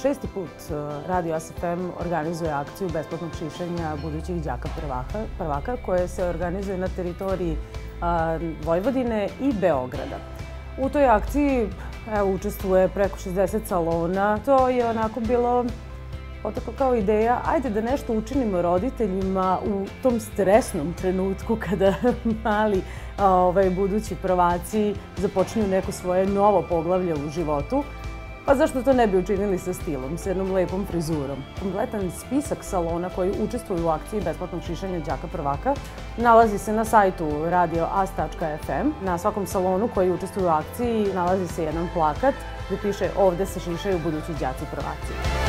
šesti put Radio ASFM organizuje akciju besplatnog šišanja budućih đaka prvaka koje se organizuje na teritoriji Vojvodine i Beograda. U toj akciji učestvuje preko 60 salona. To je onako bilo potaklo kao ideja, ajde da nešto učinimo roditeljima u tom stresnom trenutku kada mali budući prvaci započinju neko svoje novo poglavlje u životu. Pa zašto to ne bi učinili sa stilom, sa jednom lepom frizurom? Kompletan spisak salona koji učestvuju u akciji besplatnog šišanja đaka prvaka nalazi se na sajtu radioas.fm. Na svakom salonu koji učestvuju u akciji nalazi se jedan plakat gde piše ovde se šišaju budući đaci prvaci.